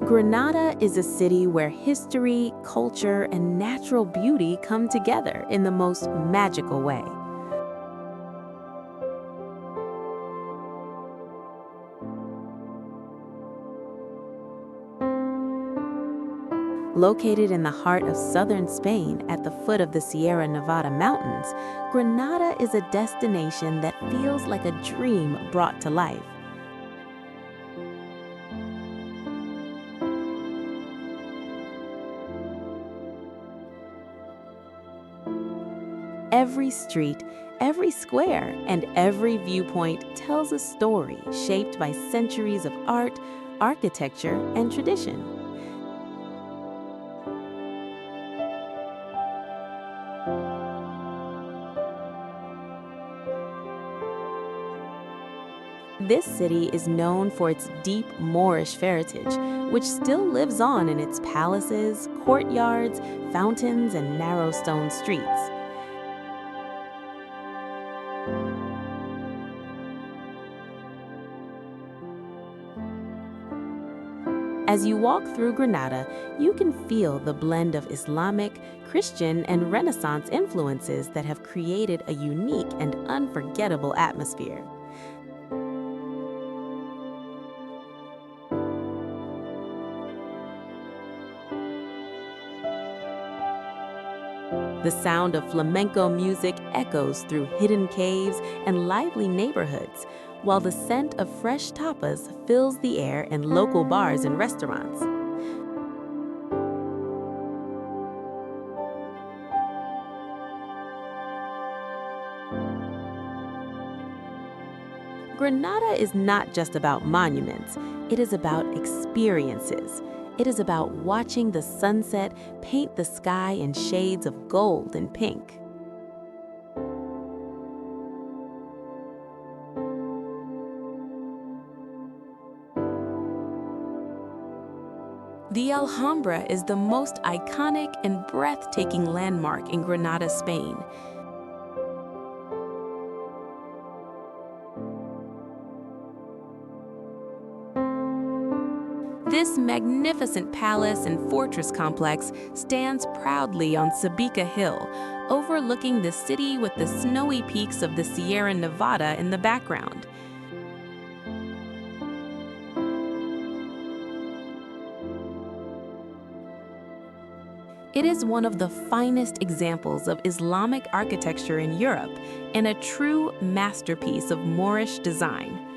Granada is a city where history, culture, and natural beauty come together in the most magical way. Located in the heart of southern Spain at the foot of the Sierra Nevada mountains, Granada is a destination that feels like a dream brought to life. Every street, every square, and every viewpoint tells a story shaped by centuries of art, architecture, and tradition. This city is known for its deep Moorish heritage, which still lives on in its palaces, courtyards, fountains, and narrow stone streets. As you walk through Granada, you can feel the blend of Islamic, Christian, and Renaissance influences that have created a unique and unforgettable atmosphere. The sound of flamenco music echoes through hidden caves and lively neighborhoods, while the scent of fresh tapas fills the air in local bars and restaurants. Granada is not just about monuments, it is about experiences. It is about watching the sunset paint the sky in shades of gold and pink. The Alhambra is the most iconic and breathtaking landmark in Granada, Spain. This magnificent palace and fortress complex stands proudly on Sabika Hill, overlooking the city with the snowy peaks of the Sierra Nevada in the background. It is one of the finest examples of Islamic architecture in Europe and a true masterpiece of Moorish design.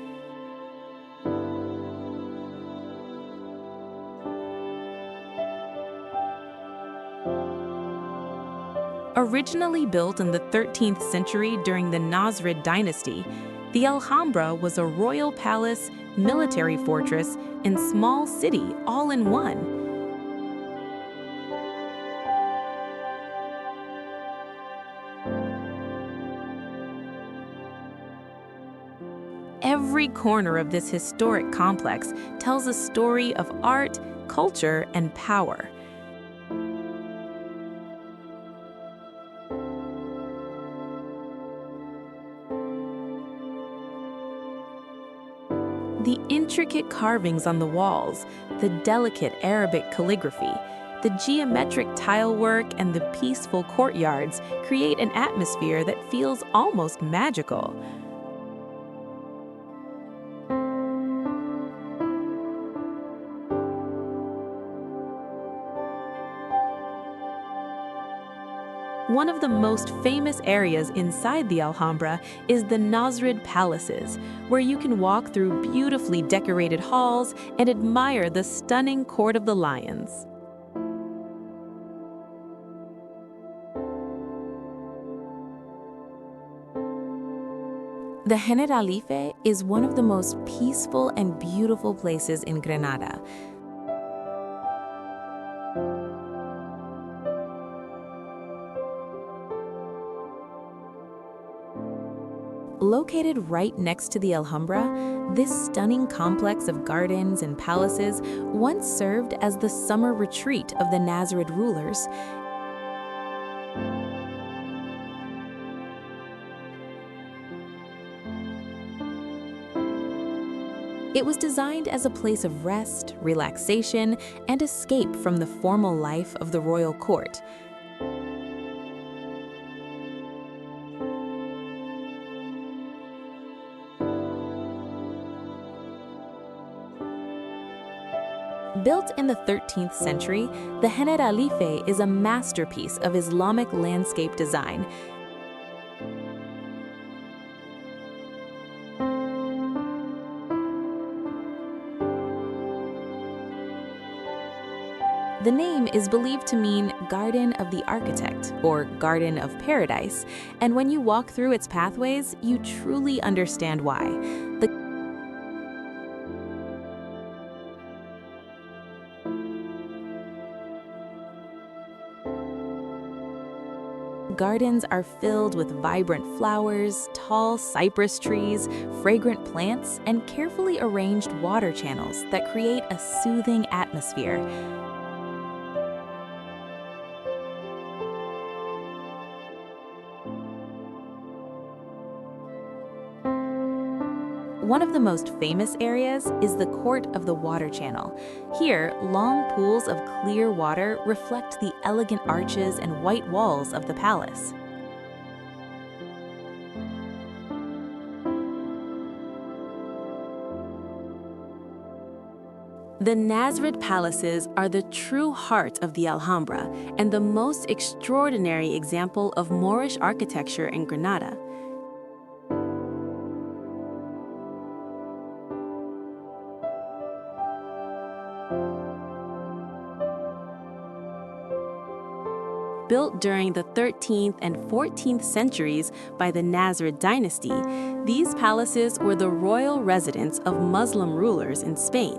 Originally built in the 13th century during the Nasrid dynasty, the Alhambra was a royal palace, military fortress, and small city all in one. Every corner of this historic complex tells a story of art, culture, and power. The intricate carvings on the walls, the delicate Arabic calligraphy, the geometric tile work, and the peaceful courtyards create an atmosphere that feels almost magical. One of the most famous areas inside the Alhambra is the Nasrid Palaces, where you can walk through beautifully decorated halls and admire the stunning Court of the Lions. The Generalife is one of the most peaceful and beautiful places in Granada. Located right next to the Alhambra, this stunning complex of gardens and palaces once served as the summer retreat of the Nasrid rulers. It was designed as a place of rest, relaxation, and escape from the formal life of the royal court. Built in the 13th century, the Generalife is a masterpiece of Islamic landscape design. The name is believed to mean Garden of the Architect or Garden of Paradise, and when you walk through its pathways, you truly understand why. The gardens are filled with vibrant flowers, tall cypress trees, fragrant plants, and carefully arranged water channels that create a soothing atmosphere. One of the most famous areas is the Court of the Water Channel. Here, long pools of clear water reflect the elegant arches and white walls of the palace. The Nasrid Palaces are the true heart of the Alhambra and the most extraordinary example of Moorish architecture in Granada. Built during the 13th and 14th centuries by the Nasrid dynasty, these palaces were the royal residence of Muslim rulers in Spain.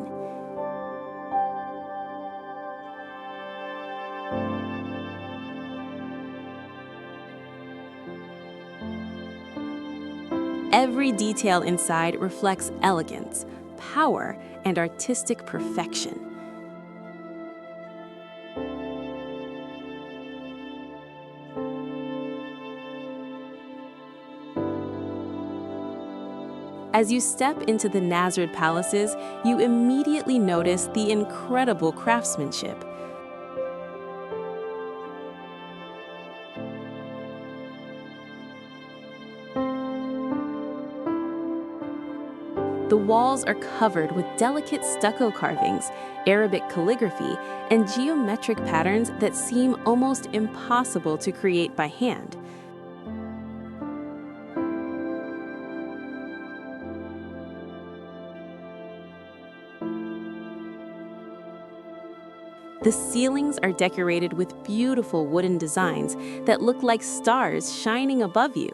Every detail inside reflects elegance, power, and artistic perfection. As you step into the Nasrid Palaces, you immediately notice the incredible craftsmanship. The walls are covered with delicate stucco carvings, Arabic calligraphy, and geometric patterns that seem almost impossible to create by hand. The ceilings are decorated with beautiful wooden designs that look like stars shining above you.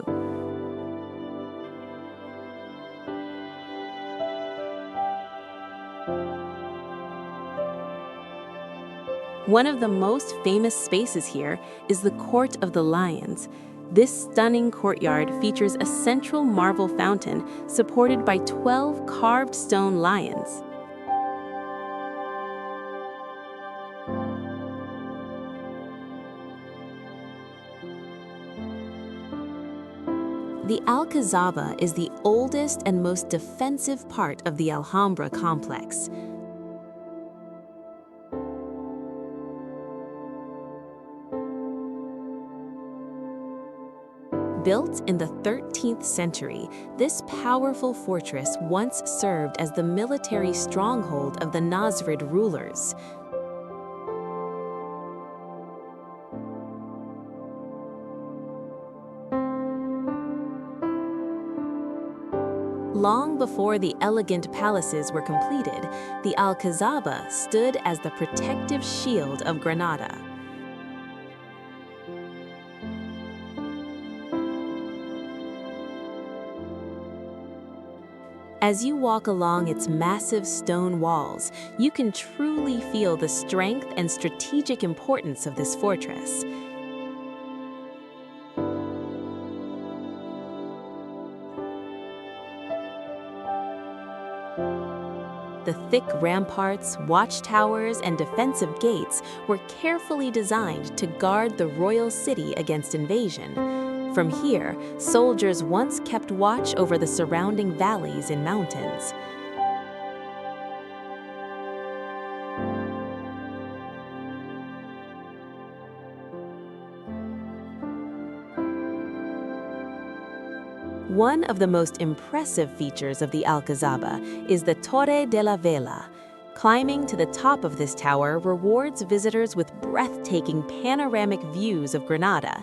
One of the most famous spaces here is the Court of the Lions. This stunning courtyard features a central marble fountain supported by 12 carved stone lions. The Alcazaba is the oldest and most defensive part of the Alhambra complex. Built in the 13th century, this powerful fortress once served as the military stronghold of the Nasrid rulers. Long before the elegant palaces were completed, the Alcazaba stood as the protective shield of Granada. As you walk along its massive stone walls, you can truly feel the strength and strategic importance of this fortress. The thick ramparts, watchtowers, and defensive gates were carefully designed to guard the royal city against invasion. From here, soldiers once kept watch over the surrounding valleys and mountains. One of the most impressive features of the Alcazaba is the Torre de la Vela. Climbing to the top of this tower rewards visitors with breathtaking panoramic views of Granada.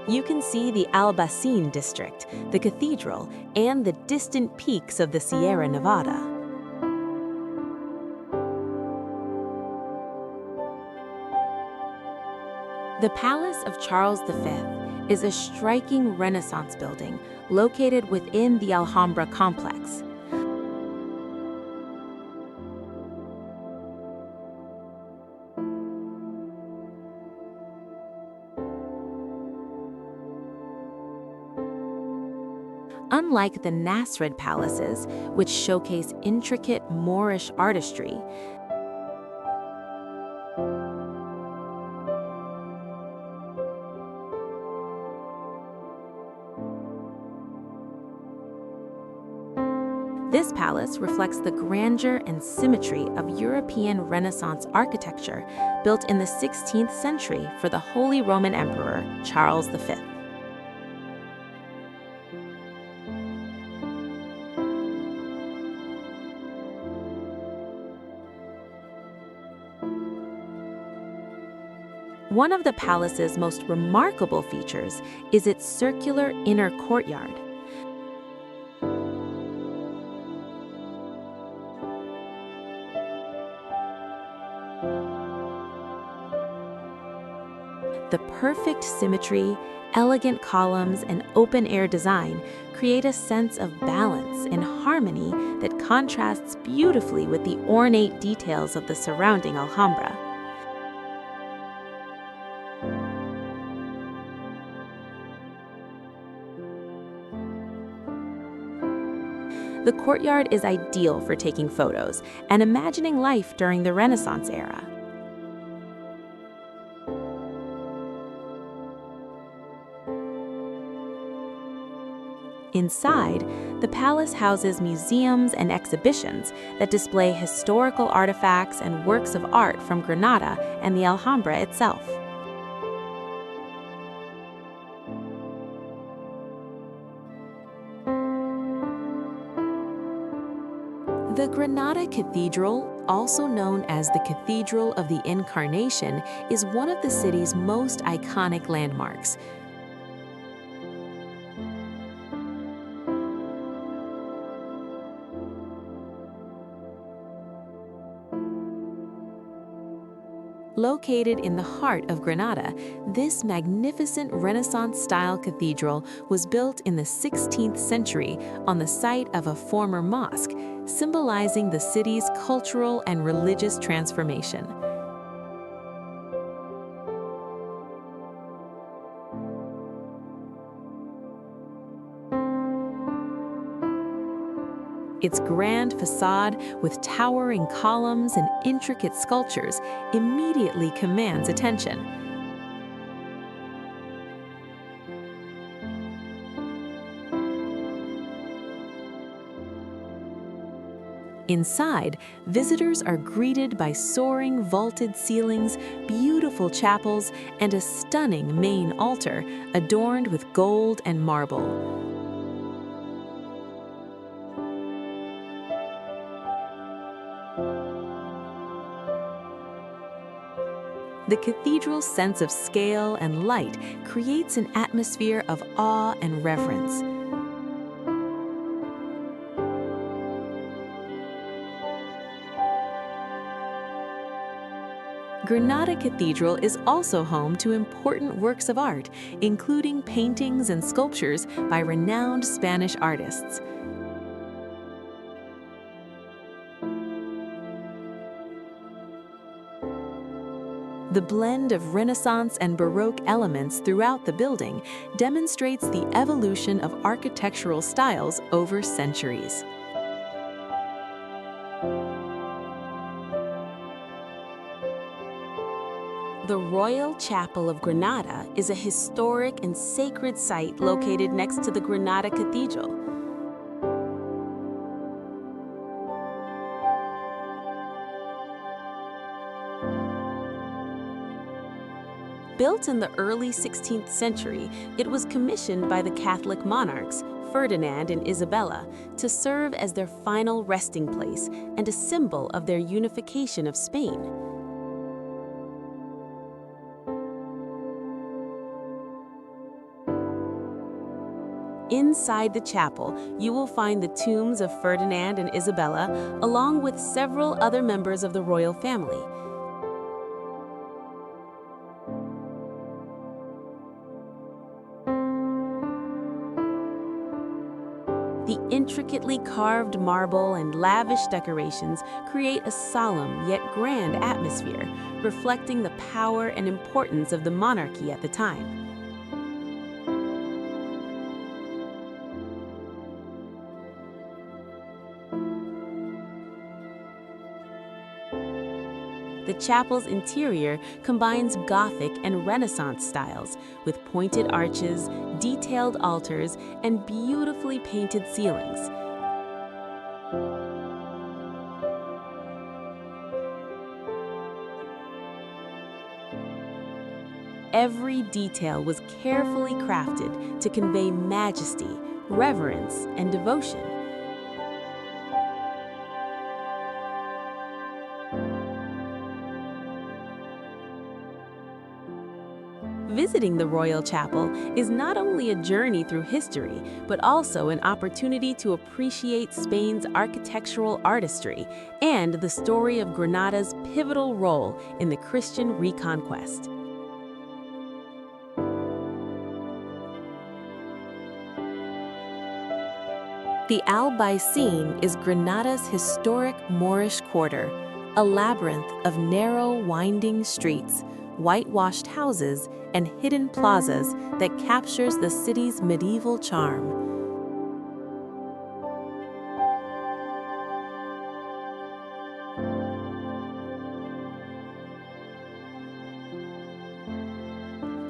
You can see the Albaicín district, the cathedral, and the distant peaks of the Sierra Nevada. The Palace of Charles V is a striking Renaissance building located within the Alhambra complex. Unlike the Nasrid Palaces, which showcase intricate Moorish artistry, this palace reflects the grandeur and symmetry of European Renaissance architecture built in the 16th century for the Holy Roman Emperor Charles V. One of the palace's most remarkable features is its circular inner courtyard. The perfect symmetry, elegant columns, and open-air design create a sense of balance and harmony that contrasts beautifully with the ornate details of the surrounding Alhambra. The courtyard is ideal for taking photos and imagining life during the Renaissance era. Inside, the palace houses museums and exhibitions that display historical artifacts and works of art from Granada and the Alhambra itself. The Granada Cathedral, also known as the Cathedral of the Incarnation, is one of the city's most iconic landmarks. Located in the heart of Granada, this magnificent Renaissance-style cathedral was built in the 16th century on the site of a former mosque, symbolizing the city's cultural and religious transformation. Its grand facade, with towering columns and intricate sculptures, immediately commands attention. Inside, visitors are greeted by soaring vaulted ceilings, beautiful chapels, and a stunning main altar adorned with gold and marble. The cathedral's sense of scale and light creates an atmosphere of awe and reverence. Granada Cathedral is also home to important works of art, including paintings and sculptures by renowned Spanish artists. The blend of Renaissance and Baroque elements throughout the building demonstrates the evolution of architectural styles over centuries. The Royal Chapel of Granada is a historic and sacred site located next to the Granada Cathedral. Built in the early 16th century, it was commissioned by the Catholic monarchs, Ferdinand and Isabella, to serve as their final resting place and a symbol of their unification of Spain. Inside the chapel, you will find the tombs of Ferdinand and Isabella, along with several other members of the royal family. The intricately carved marble and lavish decorations create a solemn yet grand atmosphere, reflecting the power and importance of the monarchy at the time. The chapel's interior combines Gothic and Renaissance styles, with pointed arches, detailed altars, and beautifully painted ceilings. Every detail was carefully crafted to convey majesty, reverence, and devotion. Visiting the Royal Chapel is not only a journey through history, but also an opportunity to appreciate Spain's architectural artistry and the story of Granada's pivotal role in the Christian reconquest. The Albaicín is Granada's historic Moorish quarter, a labyrinth of narrow, winding streets, whitewashed houses, and hidden plazas that captures the city's medieval charm.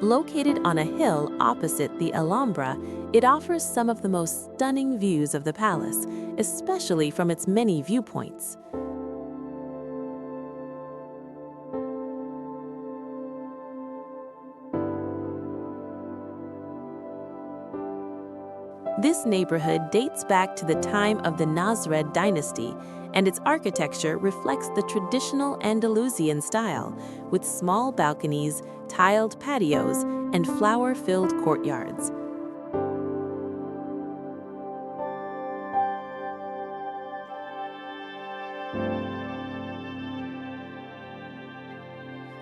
Located on a hill opposite the Alhambra, it offers some of the most stunning views of the palace, especially from its many viewpoints. This neighborhood dates back to the time of the Nasrid dynasty, and its architecture reflects the traditional Andalusian style, with small balconies, tiled patios, and flower-filled courtyards.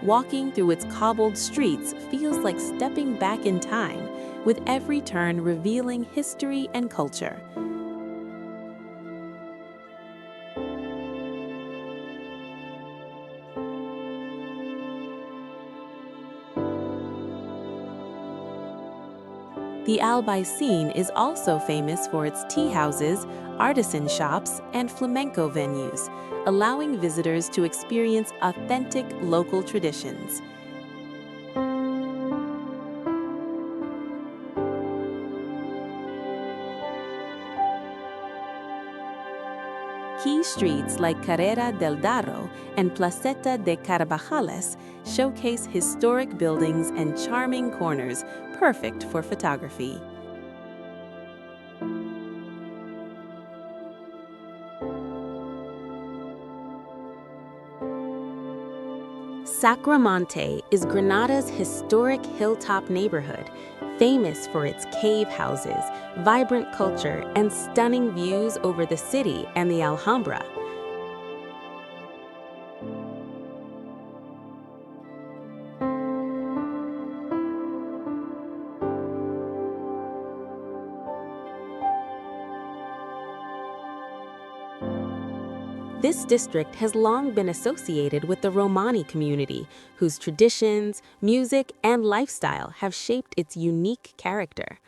Walking through its cobbled streets feels like stepping back in time, with every turn revealing history and culture. The Albaicín is also famous for its tea houses, artisan shops, and flamenco venues, allowing visitors to experience authentic local traditions. Key streets like Carrera del Darro and Placeta de Carvajales showcase historic buildings and charming corners, perfect for photography. Sacromonte is Granada's historic hilltop neighborhood, famous for its cave houses, vibrant culture, and stunning views over the city and the Alhambra. This district has long been associated with the Romani community, whose traditions, music, and lifestyle have shaped its unique character.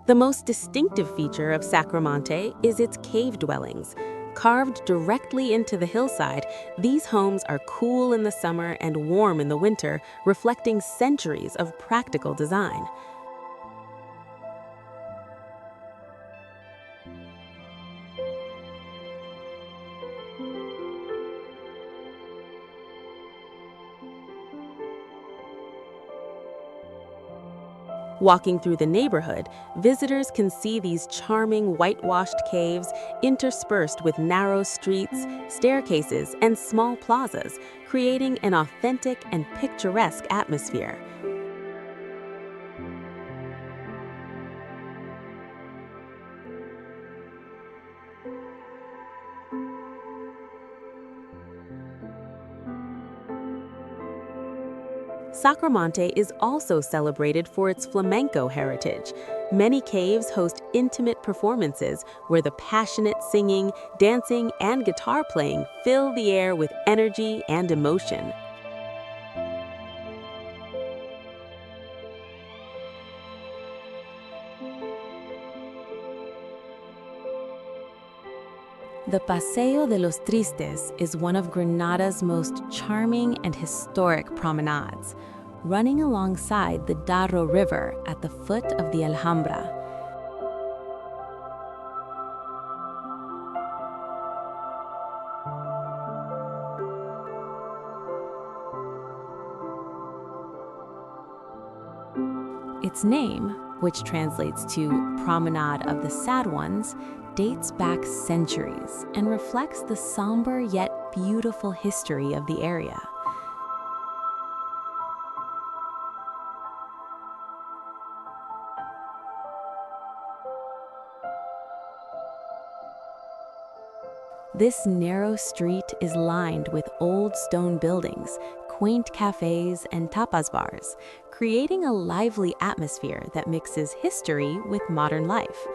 The most distinctive feature of Sacromonte is its cave dwellings. Carved directly into the hillside, these homes are cool in the summer and warm in the winter, reflecting centuries of practical design. Walking through the neighborhood, visitors can see these charming whitewashed caves interspersed with narrow streets, staircases, and small plazas, creating an authentic and picturesque atmosphere. Sacromonte is also celebrated for its flamenco heritage. Many caves host intimate performances where the passionate singing, dancing, and guitar playing fill the air with energy and emotion. The Paseo de los Tristes is one of Granada's most charming and historic promenades, running alongside the Darro River at the foot of the Alhambra. Its name, which translates to Promenade of the Sad Ones, dates back centuries and reflects the somber yet beautiful history of the area. This narrow street is lined with old stone buildings, quaint cafes, and tapas bars, creating a lively atmosphere that mixes history with modern life.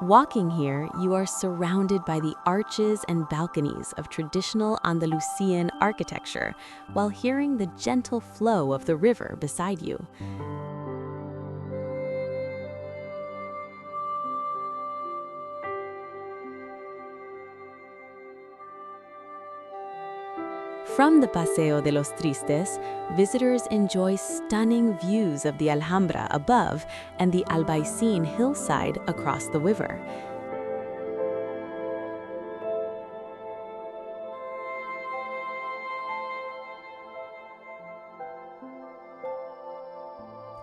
Walking here, you are surrounded by the arches and balconies of traditional Andalusian architecture while hearing the gentle flow of the river beside you. From the Paseo de los Tristes, visitors enjoy stunning views of the Alhambra above and the Albaicín hillside across the river.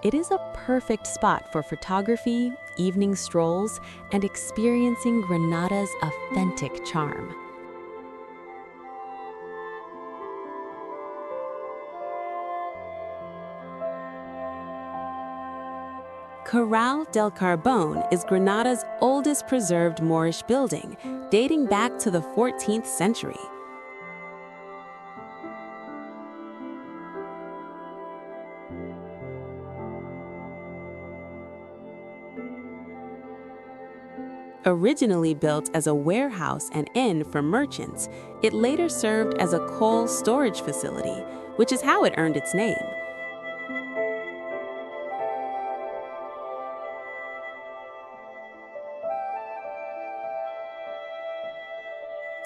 It is a perfect spot for photography, evening strolls, and experiencing Granada's authentic charm. Corral del Carbón is Granada's oldest preserved Moorish building, dating back to the 14th century. Originally built as a warehouse and inn for merchants, it later served as a coal storage facility, which is how it earned its name.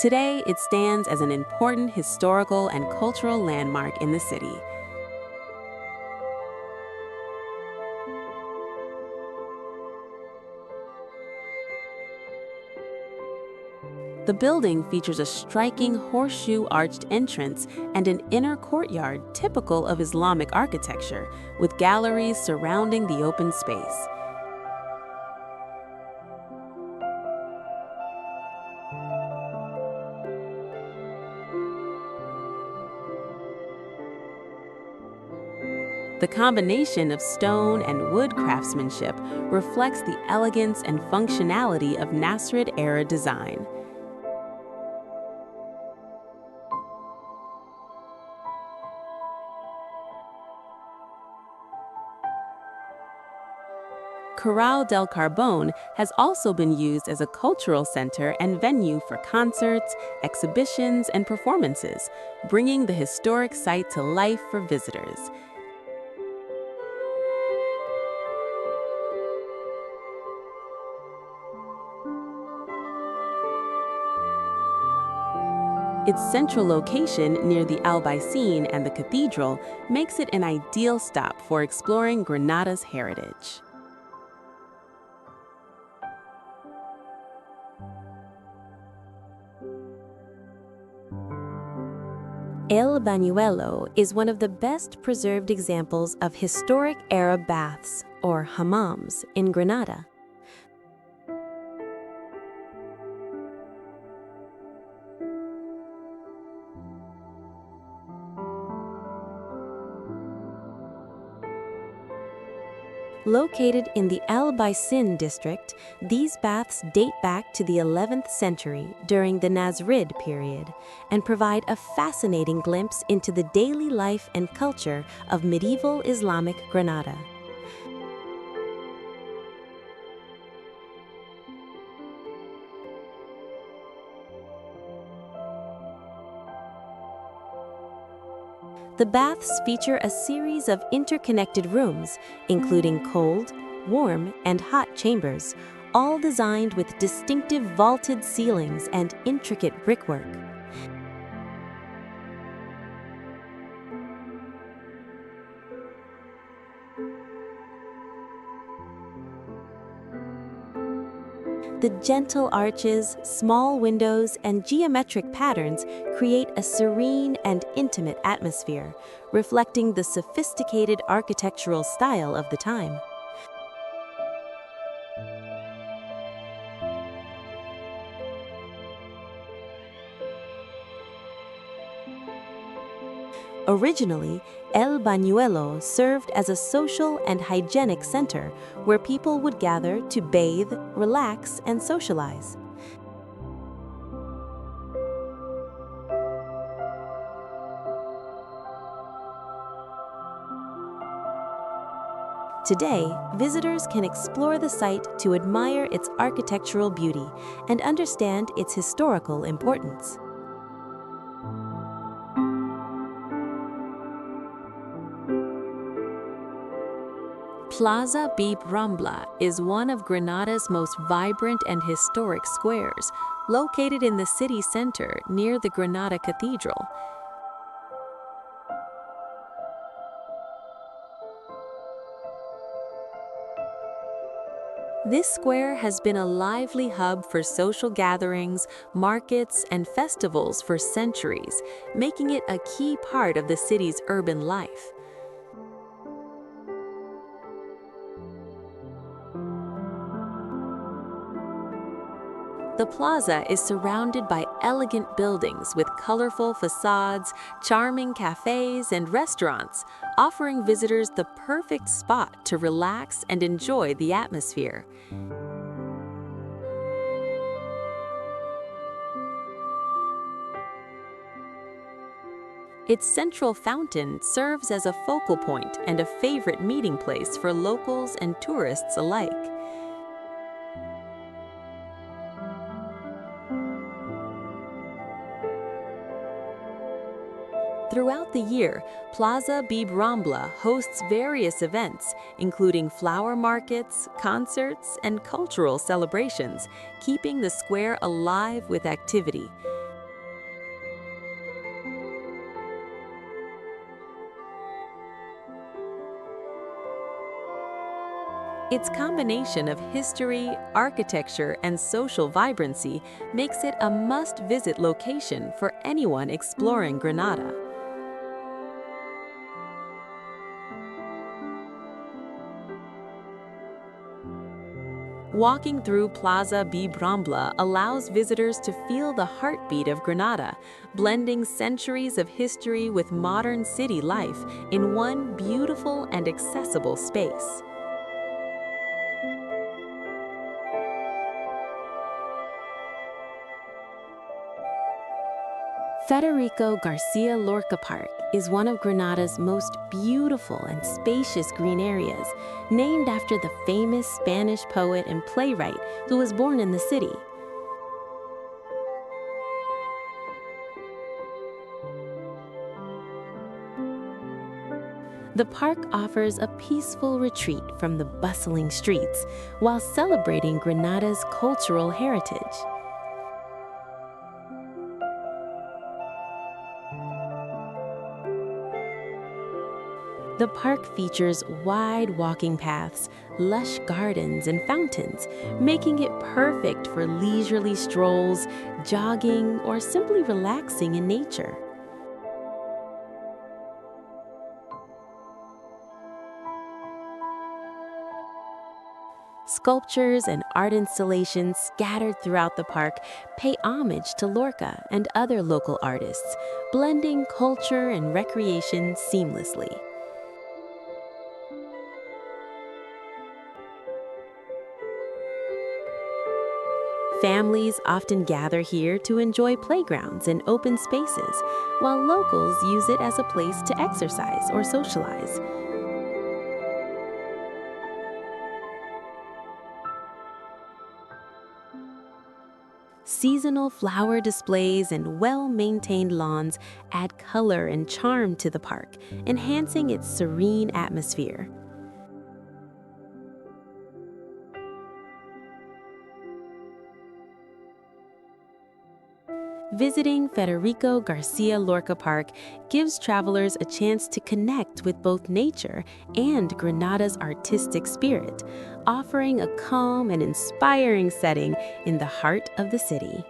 Today, it stands as an important historical and cultural landmark in the city. The building features a striking horseshoe-arched entrance and an inner courtyard typical of Islamic architecture, with galleries surrounding the open space. The combination of stone and wood craftsmanship reflects the elegance and functionality of Nasrid-era design. Corral del Carbón has also been used as a cultural center and venue for concerts, exhibitions, and performances, bringing the historic site to life for visitors. Its central location near the Albaicín and the cathedral makes it an ideal stop for exploring Granada's heritage. El Bañuelo is one of the best preserved examples of historic Arab baths, or hammams, in Granada. Located in the Albaicín district, these baths date back to the 11th century during the Nasrid period and provide a fascinating glimpse into the daily life and culture of medieval Islamic Granada. The baths feature a series of interconnected rooms, including cold, warm, and hot chambers, all designed with distinctive vaulted ceilings and intricate brickwork. The gentle arches, small windows, and geometric patterns create a serene and intimate atmosphere, reflecting the sophisticated architectural style of the time. Originally, El Bañuelo served as a social and hygienic center where people would gather to bathe, relax, and socialize. Today, visitors can explore the site to admire its architectural beauty and understand its historical importance. Plaza Bib-Rambla is one of Granada's most vibrant and historic squares, located in the city center near the Granada Cathedral. This square has been a lively hub for social gatherings, markets, and festivals for centuries, making it a key part of the city's urban life. The plaza is surrounded by elegant buildings with colorful facades, charming cafes, and restaurants, offering visitors the perfect spot to relax and enjoy the atmosphere. Its central fountain serves as a focal point and a favorite meeting place for locals and tourists alike. Throughout the year, Plaza Bib-Rambla hosts various events, including flower markets, concerts, and cultural celebrations, keeping the square alive with activity. Its combination of history, architecture, and social vibrancy makes it a must-visit location for anyone exploring Granada. Walking through Plaza Bib-Rambla allows visitors to feel the heartbeat of Granada, blending centuries of history with modern city life in one beautiful and accessible space. Federico García Lorca Park is one of Granada's most beautiful and spacious green areas, named after the famous Spanish poet and playwright who was born in the city. The park offers a peaceful retreat from the bustling streets while celebrating Granada's cultural heritage. The park features wide walking paths, lush gardens, and fountains, making it perfect for leisurely strolls, jogging, or simply relaxing in nature. Sculptures and art installations scattered throughout the park pay homage to Lorca and other local artists, blending culture and recreation seamlessly. Families often gather here to enjoy playgrounds and open spaces, while locals use it as a place to exercise or socialize. Seasonal flower displays and well-maintained lawns add color and charm to the park, enhancing its serene atmosphere. Visiting Federico Garcia Lorca Park gives travelers a chance to connect with both nature and Granada's artistic spirit, offering a calm and inspiring setting in the heart of the city.